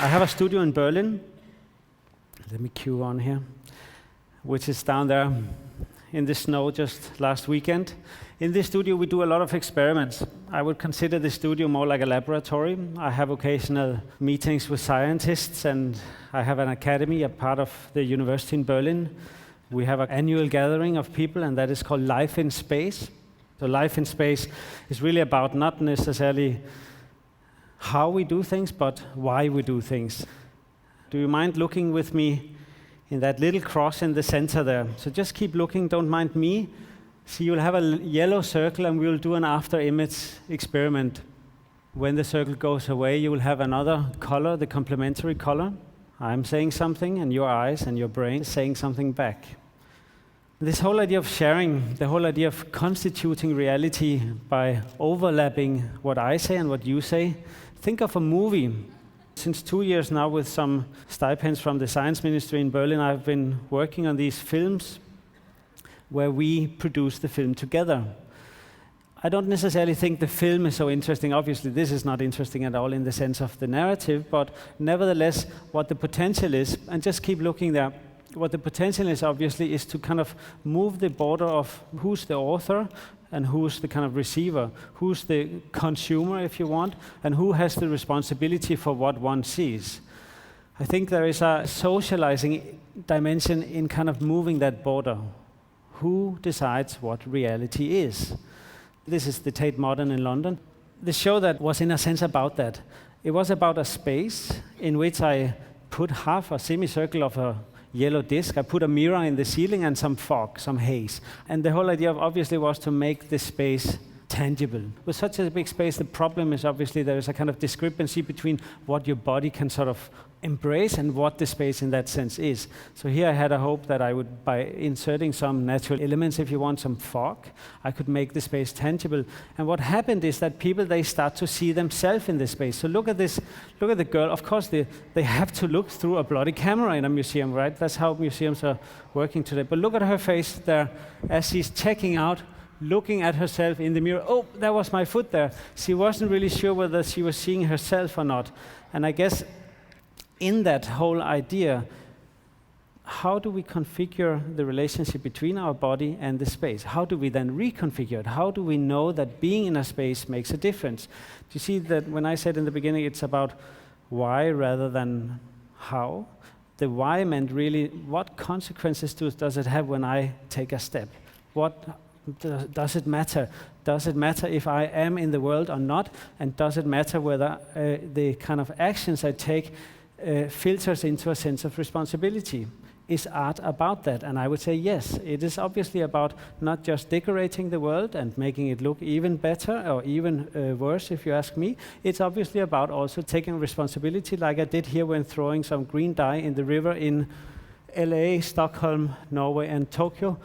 I have a studio in Berlin. Let me cue on here, which is down there in the snow just last weekend. In this studio, we do a lot of experiments. I would consider the studio more like a laboratory. I have occasional meetings with scientists, and I have an academy, a part of the university in Berlin. We have an annual gathering of people, and that is called Life in Space. So Life in Space is really about not necessarily how we do things, but why we do things. Do you mind looking with me in that little cross in the center there? So just keep looking, don't mind me. See, you'll have a yellow circle, and we'll do an after image experiment. When the circle goes away, you will have another color, the complementary color. I'm saying something, and your eyes and your brain saying something back. This whole idea of sharing, the whole idea of constituting reality by overlapping what I say and what you say. Think of a movie. Since 2 years now, with some stipends from the Science Ministry in Berlin, I've been working on these films where we produce the film together. I don't necessarily think the film is so interesting. Obviously, this is not interesting at all in the sense of the narrative, but nevertheless, what the potential is, and just keep looking there, what the potential is obviously is to kind of move the border of who's the author and who's the kind of receiver, who's the consumer, if you want, and who has the responsibility for what one sees. I think there is a socializing dimension in kind of moving that border. Who decides what reality is? This is the Tate Modern in London. The show that was in a sense about that. It was about a space in which I put half a semicircle of a yellow disc. I put a mirror in the ceiling and some fog, some haze. And the whole idea obviously was to make the space tangible. With such a big space, the problem is obviously there is a kind of discrepancy between what your body can sort of embrace and what the space in that sense is. So here I had a hope that I would, by inserting some natural elements, if you want, some fog, I could make the space tangible. And what happened is that people, they start to see themselves in the space. So look at this, look at the girl. Of course, they have to look through a bloody camera in a museum, right? That's how museums are working today. But look at her face there as she's checking out, looking at herself in the mirror. Oh, that was my foot there. She wasn't really sure whether she was seeing herself or not. And I guess in that whole idea, how do we configure the relationship between our body and the space? How do we then reconfigure it? How do we know that being in a space makes a difference? Do you see that when I said in the beginning it's about why rather than how? The why meant really what consequences does it have when I take a step? What does it matter? Does it matter if I am in the world or not? And does it matter whether the kind of actions I take filters into a sense of responsibility? Is art about that? And I would say yes. It is obviously about not just decorating the world and making it look even better or even worse, if you ask me. It's obviously about also taking responsibility, like I did here when throwing some green dye in the river in LA, Stockholm, Norway, and Tokyo.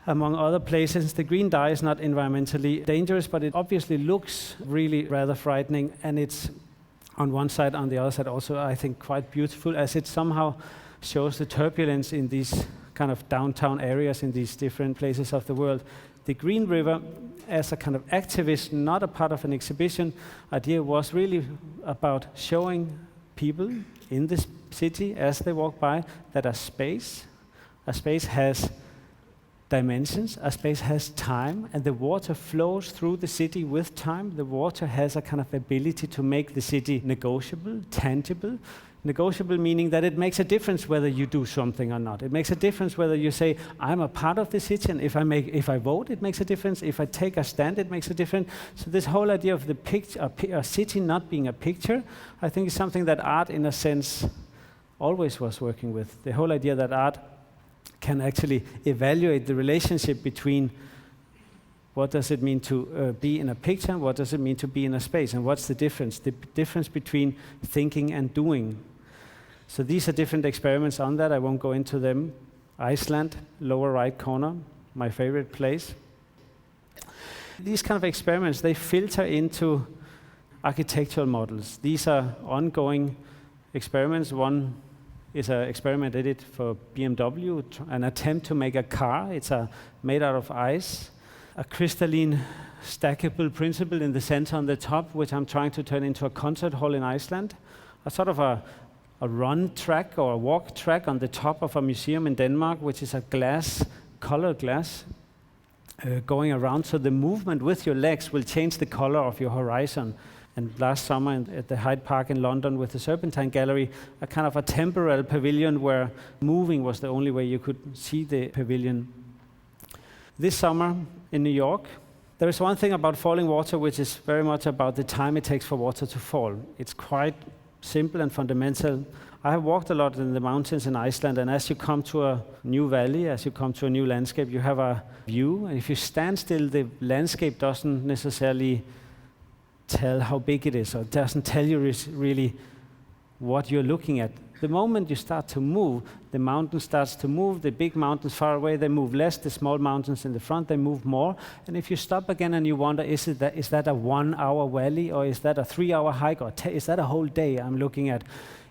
Among other places, the green dye is not environmentally dangerous, but it obviously looks really rather frightening, and it's on one side, on the other side also, I think, quite beautiful, as it somehow shows the turbulence in these kind of downtown areas in these different places of the world. The Green River, as a kind of activist, not a part of an exhibition, idea was really about showing people in this city as they walk by that a space has dimensions, a space has time, and the water flows through the city with time. The water has a kind of ability to make the city negotiable, tangible. Negotiable meaning that it makes a difference whether you do something or not. It makes a difference whether you say, I'm a part of the city, and if I vote, it makes a difference. If I take a stand, it makes a difference. So this whole idea of the picture, a city not being a picture, I think is something that art, in a sense, always was working with. The whole idea that art can actually evaluate the relationship between what does it mean to be in a picture, and what does it mean to be in a space, and what's the difference between thinking and doing. So these are different experiments on that. I won't go into them. Iceland, lower right corner, my favorite place. These kind of experiments, they filter into architectural models. These are ongoing experiments. One is an experiment I did for BMW, an attempt to make a car. It's made out of ice, a crystalline stackable principle in the center on the top, which I'm trying to turn into a concert hall in Iceland. A sort of a a run track or a walk track on the top of a museum in Denmark, which is a glass, colored glass, going around. So the movement with your legs will change the color of your horizon. And last summer at the Hyde Park in London with the Serpentine Gallery, a kind of a temporal pavilion where moving was the only way you could see the pavilion. This summer in New York, there is one thing about falling water which is very much about the time it takes for water to fall. It's quite simple and fundamental. I have walked a lot in the mountains in Iceland, and as you come to a new valley, as you come to a new landscape, you have a view, and if you stand still, the landscape doesn't necessarily tell how big it is, or it doesn't tell you really what you're looking at. The moment you start to move, the mountain starts to move. The big mountains far away, they move less. The small mountains in the front, they move more. And if you stop again and you wonder, is that a 1 hour valley, or is that a 3 hour hike, or is that a whole day I'm looking at?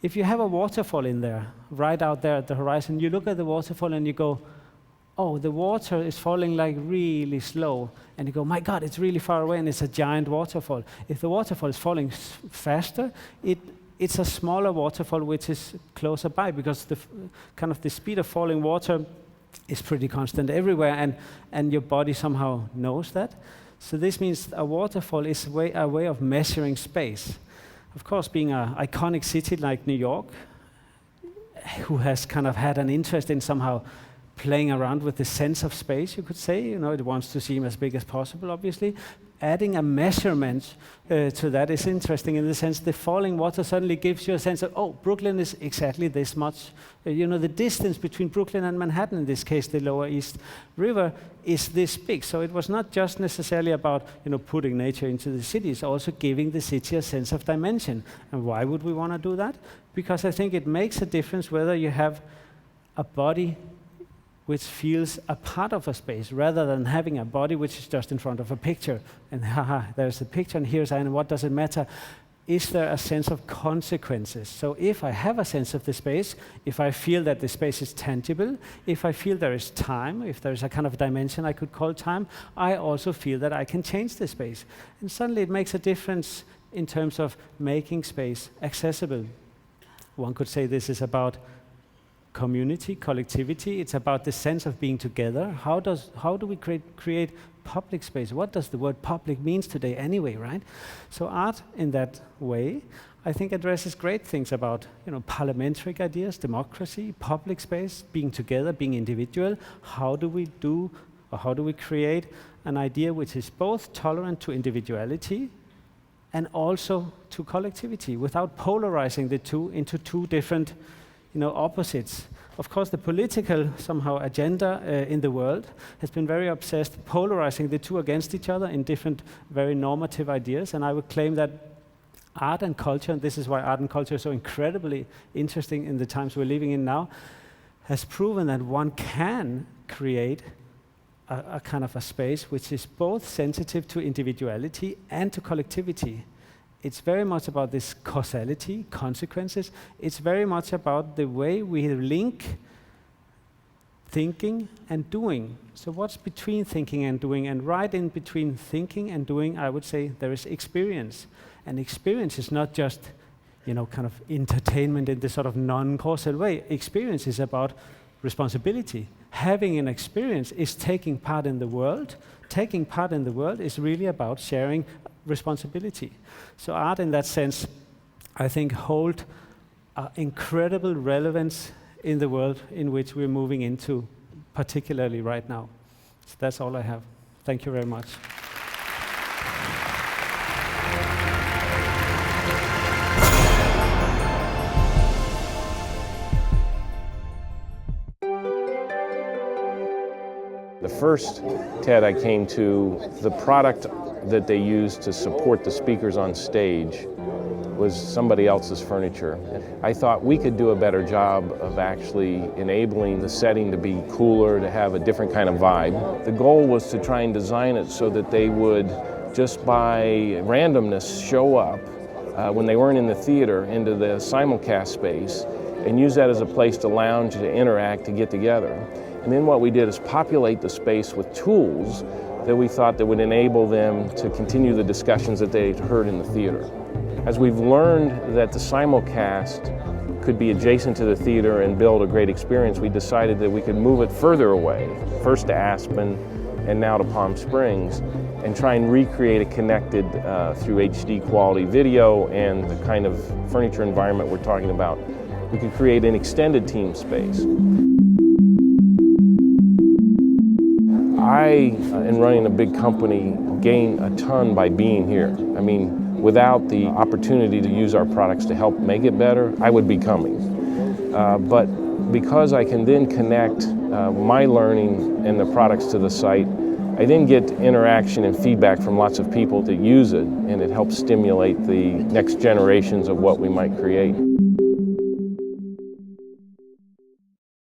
If you have a waterfall in there, right out there at the horizon, you look at the waterfall and you go, oh, the water is falling like really slow. And you go, my God, it's really far away and it's a giant waterfall. If the waterfall is falling faster, it's a smaller waterfall which is closer by, because the speed of falling water is pretty constant everywhere, and your body somehow knows that. So this means a waterfall is a way of measuring space. Of course, being an iconic city like New York, who has kind of had an interest in somehow playing around with the sense of space, you could say. It wants to seem as big as possible, obviously. Adding a measurement to that is interesting in the sense the falling water suddenly gives you a sense of, oh, Brooklyn is exactly this much. The distance between Brooklyn and Manhattan, in this case, the Lower East River, is this big. So it was not just necessarily about, putting nature into the city, it's also giving the city a sense of dimension. And why would we want to do that? Because I think it makes a difference whether you have a body which feels a part of a space, rather than having a body which is just in front of a picture. And there's a picture, and here's and what does it matter? Is there a sense of consequences? So if I have a sense of the space, if I feel that the space is tangible, if I feel there is time, if there's a kind of dimension I could call time, I also feel that I can change the space. And suddenly it makes a difference in terms of making space accessible. One could say this is about community, collectivity. It's about the sense of being together. How do we create public space? What does the word public means today anyway, right? So art in that way, I think, addresses great things about parliamentary ideas, democracy, public space, being together, being individual. How do we create an idea which is both tolerant to individuality and also to collectivity, without polarizing the two into two different opposites. Of course, the political somehow agenda in the world has been very obsessed polarizing the two against each other in different very normative ideas, and I would claim that art and culture, and this is why art and culture is so incredibly interesting in the times we're living in now, has proven that one can create a kind of a space which is both sensitive to individuality and to collectivity. It's very much about this causality, consequences. It's very much about the way we link thinking and doing. So what's between thinking and doing? And right in between thinking and doing, I would say there is experience. And experience is not just, kind of entertainment in this sort of non-causal way. Experience is about responsibility. Having an experience is taking part in the world. Taking part in the world is really about sharing responsibility. So art in that sense, I think, hold incredible relevance in the world in which we're moving into, particularly right now. So that's all I have. Thank you very much. The first TED I came to, the product that they used to support the speakers on stage was somebody else's furniture. I thought we could do a better job of actually enabling the setting to be cooler, to have a different kind of vibe. The goal was to try and design it so that they would, just by randomness, show up when they weren't in the theater into the simulcast space and use that as a place to lounge, to interact, to get together. And then what we did is populate the space with tools that we thought that would enable them to continue the discussions that they heard in the theater. As we've learned that the simulcast could be adjacent to the theater and build a great experience, we decided that we could move it further away, first to Aspen and now to Palm Springs, and try and recreate it connected through HD quality video and the kind of furniture environment we're talking about. We could create an extended team space. I, in running a big company, gain a ton by being here. I mean, without the opportunity to use our products to help make it better, I would be coming. But because I can then connect my learning and the products to the site, I then get interaction and feedback from lots of people that use it, and it helps stimulate the next generations of what we might create.